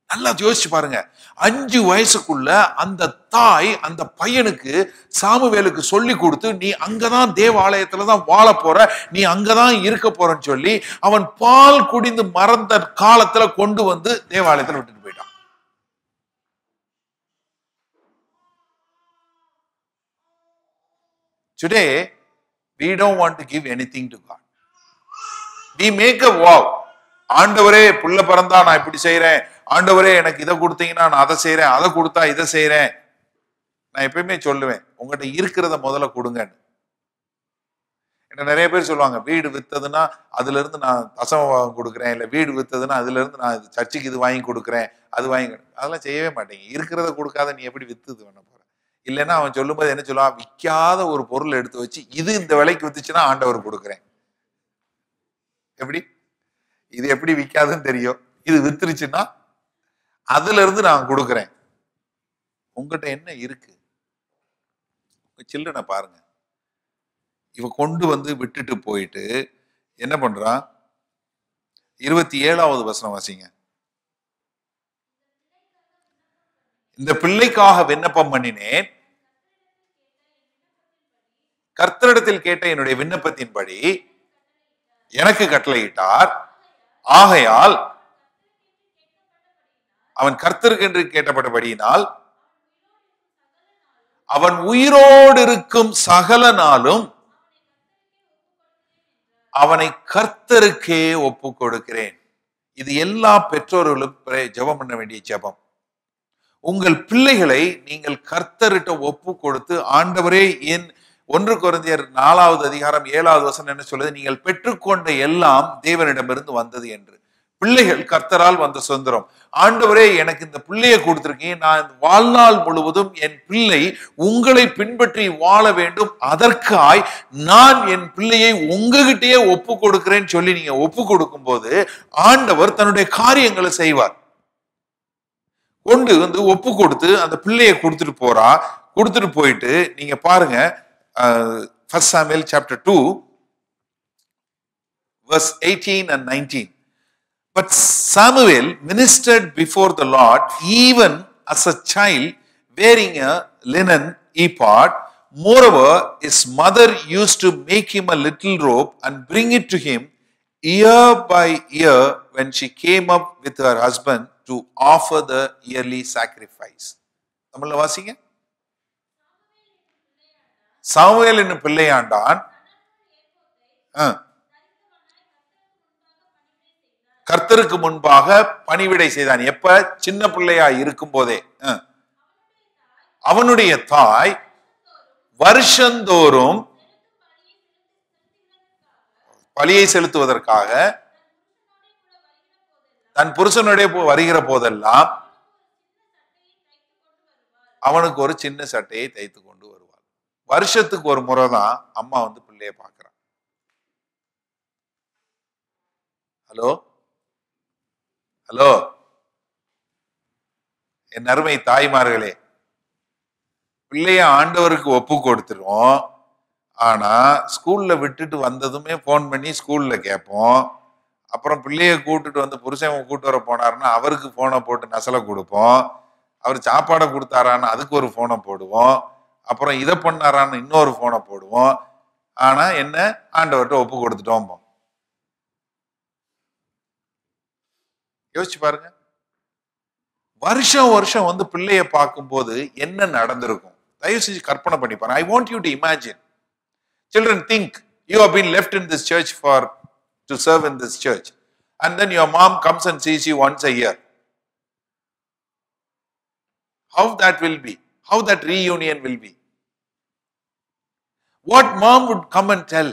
நல்லா யோசிச்சு பாருங்க. 5 வயசுக்குள்ள அந்த தாய் அந்த பையனுக்கு சாமுவேலுக்கு சொல்லி கொடுத்து, நீ அங்கதான் தேவாலயத்துலதான் வாழ போற, நீ அங்கதான் இருக்க போறன்னு சொல்லி அவன் பால் குடிந்து மறந்த காலத்துல கொண்டு வந்து தேவாலயத்துல விட்டுட்டு போயிட்டான். Today we don't want to give anything to God. We make a vow. ஆண்டவரே, புள்ள பிறந்தா நான் இப்படி செய்யறேன், ஆண்டவரே எனக்கு இதை கொடுத்தீங்கன்னா நான் அதை செய்யறேன், அதை கொடுத்தா இதை செய்யறேன். நான் எப்பயுமே சொல்லுவேன், உங்ககிட்ட இருக்கிறத முதல்ல கொடுங்கன்னு. என்ன நிறைய பேர் சொல்லுவாங்க, வீடு வித்ததுன்னா அதுல இருந்து நான் தசமபாகம் கொடுக்குறேன், இல்ல வீடு வித்ததுன்னா அதுல இருந்து நான் சர்ச்சுக்கு இது வாங்கி கொடுக்குறேன், அது வாங்கி. அதெல்லாம் செய்யவே மாட்டேங்க. இருக்கிறத கொடுக்காத நீ எப்படி வித்து இது பண்ண போற? இல்லைன்னா அவன் சொல்லும்போது என்ன சொல்லுவான், விற்காத ஒரு பொருள் எடுத்து வச்சு, இது இந்த விலைக்கு வித்துச்சுன்னா ஆண்டவர் கொடுக்குறேன். எப்படி? இது எப்படி விற்காதுன்னு தெரியும். இது வித்துருச்சுன்னா அதுல இருந்து நான் கொடுக்குறேன். உங்ககிட்ட என்ன இருக்கு? சில்ட்ரனை பாருங்க. இவ கொண்டு வந்து விட்டுட்டு போயிட்டு என்ன பண்றான்? 27வது வசனம் வாசிங்க. இந்த பிள்ளைக்காக விண்ணப்பம் பண்ணினேன், கர்த்தரிடத்தில் கேட்ட என்னுடைய விண்ணப்பத்தின்படி எனக்கு கட்டளையிட்டார். ஆகையால் அவன் கர்த்தருக்கென்று கேட்டப்பட்டபடியினால் அவன் உயிரோடு இருக்கும் சகல நாளும் அவனை கர்த்தருக்கே ஒப்பு கொடுக்கிறேன். இது எல்லா பெற்றோர்களும் ஜெபம் பண்ண வேண்டிய ஜெபம். உங்கள் பிள்ளைகளை நீங்கள் கர்த்தரிட்ட ஒப்பு கொடுத்து, ஆண்டவரே, என் 1 கொரிந்தியர் 4வது அதிகாரம் 7வது வசனம் என்ன சொல்லுது? நீங்கள் பெற்றுக்கொண்ட எல்லாம் தேவனிடமிருந்து வந்தது என்று. பிள்ளைகள் கர்த்தரால் வந்த சுதந்திரம். ஆண்டவரே, எனக்கு இந்த பிள்ளையை கொடுத்திருக்கீங்க, நான் வாழ்நாள் முழுவதும் என் பிள்ளை உங்களை பின்பற்றி வாழ வேண்டும், அதற்காய் நான் என் பிள்ளையை உங்ககிட்டயே ஒப்பு கொடுக்கிறேன்னு சொல்லி நீங்க ஒப்பு கொடுக்கும் போது ஆண்டவர் தன்னுடைய காரியங்களை செய்வார். கொண்டு வந்து ஒப்பு கொடுத்து அந்த பிள்ளையை கொடுத்துட்டு போறா. கொடுத்துட்டு போயிட்டு நீங்க பாருங்க, 1 Samuel chapter 2 verse 18 and 19. But Samuel ministered before the Lord even as a child, wearing a linen ephod. Moreover, his mother used to make him a little robe and bring it to him year by year when she came up with her husband to offer the yearly sacrifice. தமிழ்ல வாசிங்க. Samuel என்னும் பிள்ளையாண்டான் கர்த்தருக்கு முன்பாக பணிவிடை செய்தான். எப்ப? சின்ன பிள்ளையா இருக்கும் போதே. அவனுடைய தாய் வருஷந்தோறும் பலியை செலுத்துவதற்காக தன் புருஷனுடைய வருகிற போதெல்லாம் அவனுக்கு ஒரு சின்ன சட்டையை தைத்து கொண்டு வருவாள். வருஷத்துக்கு ஒரு முறை தான் அம்மா வந்து பிள்ளைய பார்க்கிறான். ஹலோ ஹலோ என் அருமை தாய்மார்களே, பிள்ளைய ஆண்டவருக்கு ஒப்பு கொடுத்துருவோம். ஆனா ஸ்கூல்ல விட்டுட்டு வந்ததுமே போன் பண்ணி ஸ்கூல்ல கேட்போம். அப்புறம் பிள்ளைய கூட்டுட்டு வந்து புருஷன் கூட்டு வர போனாருன்னா அவருக்கு போனை போட்டு நசலை கொடுப்போம். அவர் சாப்பாடை கொடுத்தாரான்னு அதுக்கு ஒரு போனை போடுவோம். அப்புறம் இதை பண்ணாரான்னு இன்னொரு போனை போடுவோம். ஆனா என்ன, ஆண்டவர்கிட்ட ஒப்பு கொடுத்துட்டோம். யோசிச்சு பாருங்க. வருஷம் வருஷம் வந்து பிள்ளைய பார்க்கும்போது என்ன நடந்திருக்கும்? தயவு செஞ்சு கற்பனை பண்ணி பாருங்க. I want you to imagine. Children, think you have been left in this church to serve in this church, and then your mom comes and sees you once a year. How that will be? How that reunion will be? What mom would come and tell?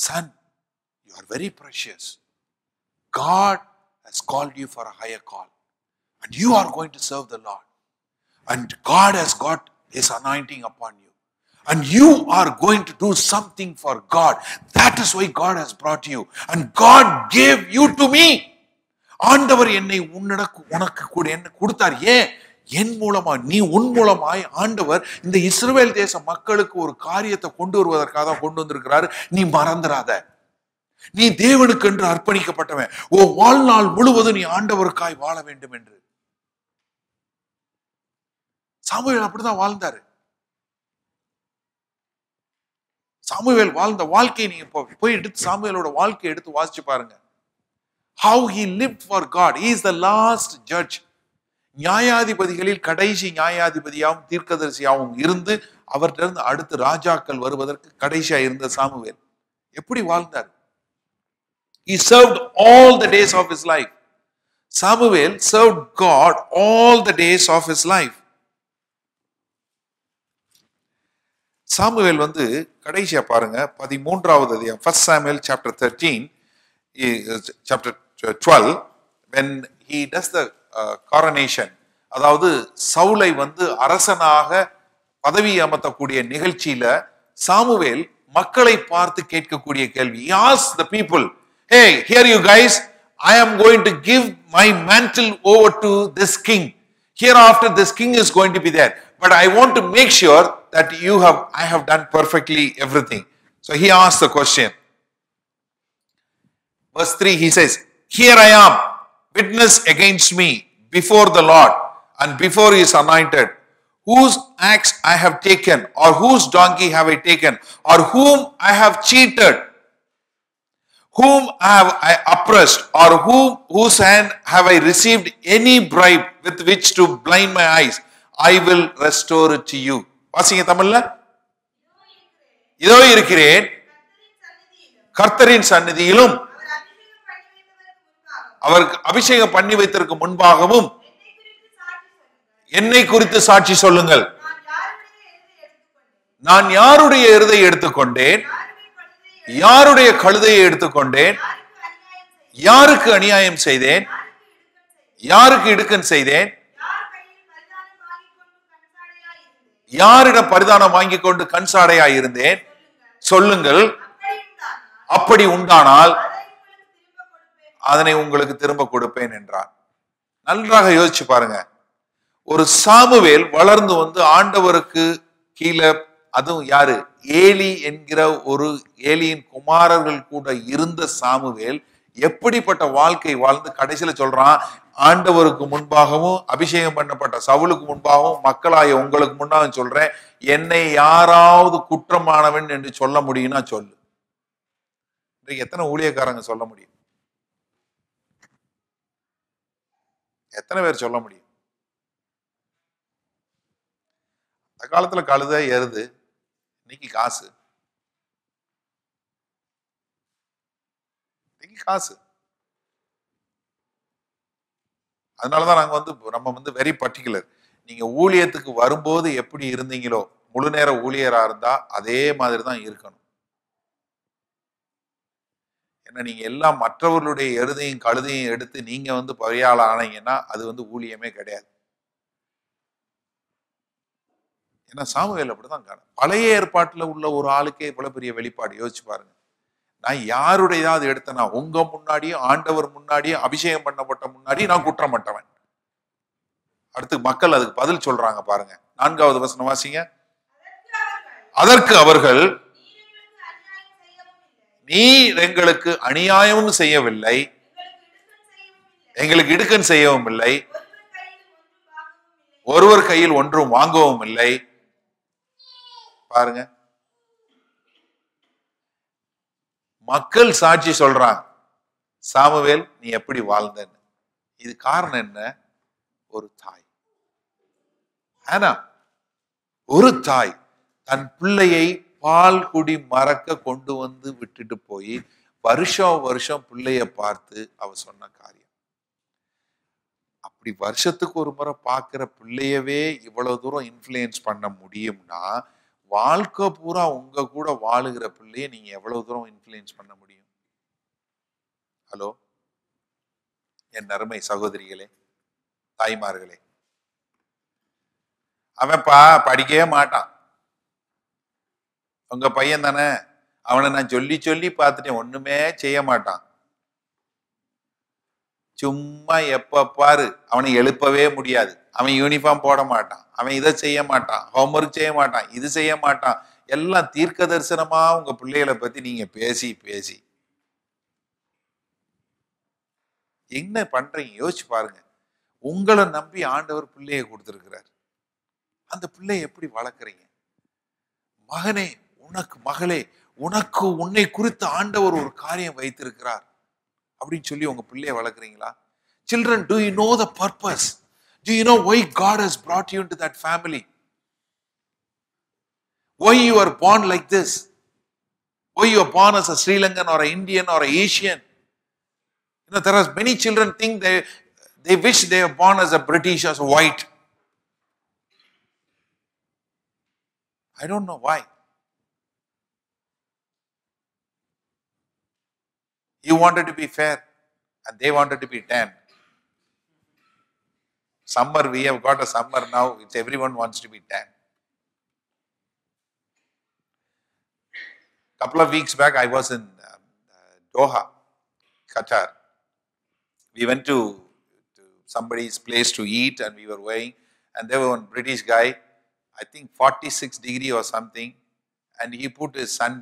Son, you are very precious. God has called you for a higher call, and you are going to serve the Lord, and God has got His anointing upon you, and you are going to do something for God. That is why God has brought you, and God gave you to me. ஆண்டவர் என்னை உனக்கு கூட என்ன கொடுத்தார். ஏன்? என் மூலமா, நீ உன் மூலமாய் ஆண்டவர் இந்த இஸ்ரவேல் தேச மக்களுக்கு ஒரு காரியத்தை கொண்டு வருவதற்காக தான் கொண்டு வந்திருக்கிறாரு. நீ மறந்துடாத. நீ தேவனுக்கு என்று அர்ப்பணிக்கப்பட்டவன். ஓ வாழ்நாள் முழுவதும் நீ ஆண்டவருக்காய் வாழ வேண்டும் என்று. சாமுவேல் அப்படிதான் வாழ்ந்தாரு. சாமுவேல் வாழ்ந்த வாழ்க்கையை நீங்க போய் எடுத்து சாமுவேலோட வாழ்க்கையை எடுத்து வாசிச்சு பாருங்க. How he lived for God. He is the last judge. நியாயாதிபதிகளில் கடைசி நியாயாதிபதியாகவும் தீர்க்கதரிசியாகவும் இருந்து அவர்கிட்ட அடுத்து ராஜாக்கள் வருவதற்கு கடைசியா இருந்த சாமுவேல் எப்படி வாழ்ந்தார்? He served all the days of his life. Samuel served God all the days of his life. Samuel வந்து கடைசியா பாருங்க 13வது அதிகாரம், 1 Samuel chapter 13, chapter 12, when he does the coronation, அதாவது சவுலை வந்து அரசனாக பதவி அமர்த்தக்கூடிய நிகழ்ச்சியில சாமுவேல் மக்களை பார்த்து கேட்கக்கூடிய கேள்வி. He asked the people, hey, here you guys, I am going to give my mantle over to this king. Hereafter this king is going to be there, but I want to make sure that I have done perfectly everything. So he asked the question. Verse 3, he says, here I am, witness against me before the Lord and before his anointed. Whose axe I have taken, or whose donkey have I taken, or whom I have cheated, whom have I oppressed, or whose hand have I received any bribe with which to blind my eyes? I will restore it to you. வாசிங்க தமிழ்ல. இதோ இருக்கிறேன் கர்த்தரின் சந்நிதியிலும் அவருக்கு அபிஷேகம் பண்ணி வைத்திருக்கும் முன்பாகவும் என்னை குறித்து சாட்சி சொல்லுங்கள். நான் யாருடைய எருதை எடுத்துக்கொண்டேன், யாருடைய கழுதையை எடுத்துக்கொண்டேன், யாருக்கு அநியாயம் செய்தேன், யாருக்கு இடுக்கண் செய்தேன், யாரிடம் பரிதானம் வாங்கிக் கொண்டு கண்சாடையாய் இருந்தேன், சொல்லுங்கள். அப்படி உண்டானால் அதனை உங்களுக்கு திரும்ப கொடுப்பேன் என்றார். நன்றாக யோசிச்சு பாருங்க. ஒரு சாமுவேல் வளர்ந்து வந்து ஆண்டவருக்கு கீழே, அதுவும் யாரு, ஏலி என்கிற ஒரு ஏலியின் குமாரர்கள் கூட இருந்த சாமுவேல் எப்படிப்பட்ட வாழ்க்கை வாழ்ந்து கடைசியில சொல்றான், ஆண்டவருக்கு முன்பாகவும் அபிஷேகம் பண்ணப்பட்ட சவுலுக்கு முன்பாகவும் மக்களாய உங்களுக்கு முன்னாக சொல்றேன், என்னை யாராவது குற்றமானவன் என்று சொல்ல முடியும்னா சொல்லு. எத்தனை ஊழியக்காரங்க சொல்ல முடியும்? எத்தனை பேர் சொல்ல முடியும்? அந்த காலத்துல கழுத எருது, இன்னைக்கு காசு. இன்னைக்கு காசு. அதனாலதான் நம்ம வந்து வெரி பர்டிகுலர். நீங்க ஊழியத்துக்கு வரும்போது எப்படி இருந்தீங்களோ, முழு நேர ஊழியரா இருந்தா அதே மாதிரி தான் இருக்கணும். ஏன்னா நீங்க எல்லாம் மற்றவர்களுடைய எருதையும் கழுதையும் எடுத்து நீங்க வந்து பகையாள ஆனீங்கன்னா அது வந்து ஊழியமே கிடையாது. ஏன்னா சாமுவேல் அப்படிதான் காணும். பழைய ஏற்பாட்டுல உள்ள ஒரு ஆளுக்கே இவ்வளவு பெரிய வெளிப்பாடு. யோசிச்சு பாருங்க. நான் யாருடையாவது எடுத்தனா, உங்க முன்னாடியும் ஆண்டவர் முன்னாடியும் அபிஷேகம் பண்ணப்பட்ட முன்னாடி நான் குற்றமட்டவன். அடுத்து மக்கள் அதுக்கு பதில் சொல்றாங்க பாருங்க. 4வது வசனம் வாசிங்க. அதற்கு அவர்கள், நீர் எங்களுக்கு அநியாயமும் செய்யவில்லை, எங்களுக்கு இடுக்கண் செய்யவும் இல்லை, ஒரு ஒருவர் கையில் ஒன்றும் வாங்கவும் இல்லை. பாருங்க, மக்கள் சாட்சி சொல்றாங்க, சாமுவேல் நீ எப்படி வாழ்ந்தன்னு. இது காரணம் என்ன? ஒரு தாய். ஆனா ஒரு தாய் தன் பிள்ளையை பால் குடி மறக்க கொண்டு வந்து விட்டுட்டு போய் வருஷம் வருஷம் பிள்ளைய பார்த்து அவ சொன்ன காரியம். அப்படி வருஷத்துக்கு ஒரு முறை பார்க்கிற பிள்ளையவே இவ்வளவு தூரம் இன்ஃப்ளூயன்ஸ் பண்ண முடியும்னா, வாழ்க்கை பூரா உங்க கூட வாழுகிற பிள்ளைய நீங்க எவ்வளவு தூரம் இன்ஃப்ளூயன்ஸ் பண்ண முடியும்? ஹலோ என் அருமை சகோதரிகளே, தாய்மார்களே, அவன்ப்பா படிக்கவே மாட்டான், உங்க பையன் தானே, அவனை நான் சொல்லி சொல்லி பார்த்துட்டேன், ஒண்ணுமே செய்ய மாட்டான், சும்மா எப்ப பாரு, அவனை எழுப்பவே முடியாது, அவன் யூனிஃபார்ம் போட மாட்டான், அவன் இதை செய்ய மாட்டான், ஹோம்ஒர்க் செய்ய மாட்டான், இது செய்ய மாட்டான், எல்லாம் தீர்க்க தரிசனமா உங்க பிள்ளைகளை பத்தி நீங்க பேசி பேசி என்ன பண்றீங்க? யோசிச்சு பாருங்க. உங்களை நம்பி ஆண்டவர் பிள்ளையை கொடுத்திருக்கிறார். அந்த பிள்ளையை எப்படி வளர்க்குறீங்க? மகனே, உனக்கு மகளே, உனக்கு உன்னை குறித்து ஆண்டவர் ஒரு காரியம் வைத்திருக்கிறார் அப்படின்னு சொல்லி உங்க பிள்ளையை வளர்க்குறீங்களா? Children, do you know the purpose? Do you know why God has brought you into that family? Why you are born like this? Why you are born as a Sri Lankan or an Indian or an Asian? You know, there are many children think they wish they were born as a British, as a white. I don't know why. You wanted to be fair and they wanted to be tan. Summer, we have got a summer now, it's everyone wants to be tan. Couple of weeks back, I was in Doha, Qatar. We went to somebody's place to eat and we were weighing, and there was one British guy, I think 46 degree or something, and he put his sun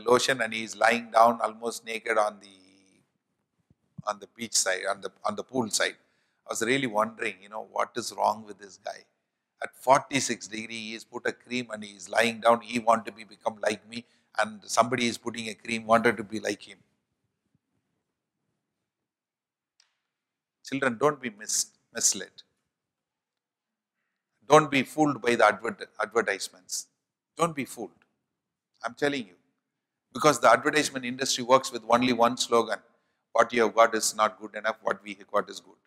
lotion and he is lying down almost naked on the beach side, on the pool side. I was really wondering, what is wrong with this guy? At 46 degree, he has put a cream and he is lying down. He wanted to become like me, and somebody is putting a cream, wanted to be like him. Children, don't be misled. Don't be fooled by the advertisements. Don't be fooled. I'm telling you. Because the advertisement industry works with only one slogan. What you have got is not good enough. What we have got is good.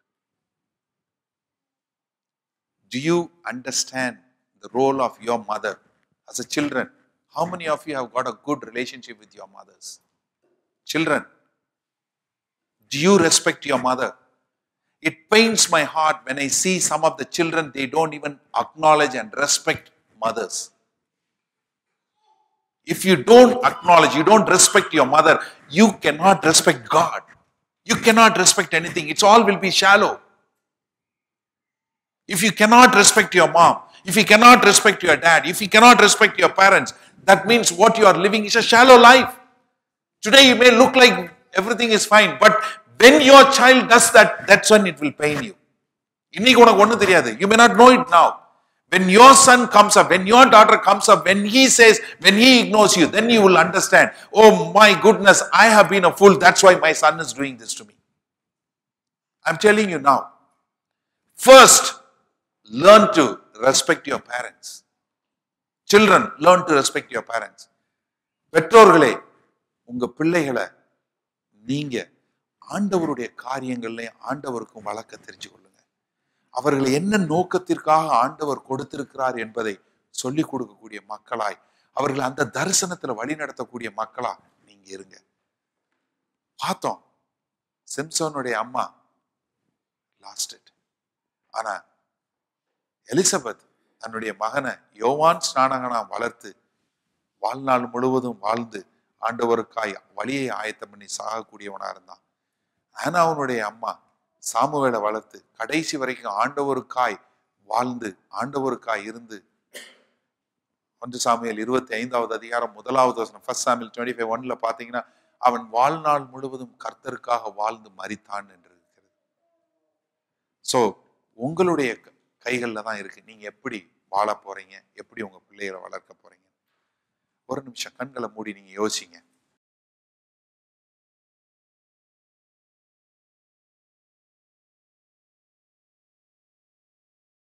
Do you understand the role of your mother? As a children, how many of you have got a good relationship with your mothers? Children, do you respect your mother? It pains my heart when I see some of the children, they don't even acknowledge and respect mothers. If you don't acknowledge, you don't respect your mother, you cannot respect God. You cannot respect anything. It's all will be shallow. If you cannot respect your mom, if you cannot respect your dad, if you cannot respect your parents, that means what you are living is a shallow life. Today you may look like everything is fine, but when your child does that, that's when it will pain you. You may not know it now. When your son comes up, when your daughter comes up, when he says, when he ignores you, then you will understand, oh my goodness, I have been a fool. That's why my son is doing this to me. I'm telling you now. First, learn to respect your parents. Children, learn to respect your parents. பெற்றோர்களே, உங்க பிள்ளைகளை நீங்க ஆண்டவருடைய காரியங்களை ஆண்டவருக்கும் வளர்க்க தெரிஞ்சு கொள்ளுங்க. அவர்களை என்ன நோக்கத்திற்காக ஆண்டவர் கொடுத்திருக்கிறார் என்பதை சொல்லிக் கொடுக்கக்கூடிய மக்களாய், அவர்களை அந்த தரிசனத்துல வழி நடத்தக்கூடிய மக்களா நீங்க இருங்க. பார்த்தோம், சிம்சோனுடைய அம்மா லாஸ்ட் இட். ஆனா எலிசபெத் தன்னுடைய மகனை யோவான் ஸ்நானகனா வளர்த்து வாழ்நாள் முழுவதும் வாழ்ந்து ஆண்டவருக்காய் வழியை ஆயத்தம் பண்ணி சாகக்கூடியவனா இருந்தான். ஆனா அவனுடைய அம்மா சாமுவேலை வளர்த்து கடைசி வரைக்கும் ஆண்டவருக்காய் வாழ்ந்து ஆண்டவருக்காய் இருந்து 1 சாமுவேல் 25வது அதிகாரம் 1வது வசனம், 1 சாமுவேல் 25:1 பாத்தீங்கன்னா, அவன் வாழ்நாள் முழுவதும் கர்த்தருக்காக வாழ்ந்து மரித்தான் என்று இருக்கிறது. சோ உங்களுடைய கைகளில் தான் இருக்கு. நீங்க எப்படி வாழ போறீங்க, எப்படி உங்க பிள்ளைகளை வளர்க்க போறீங்க. ஒரு நிமிஷம் கண்களை மூடி நீங்க யோசிங்க.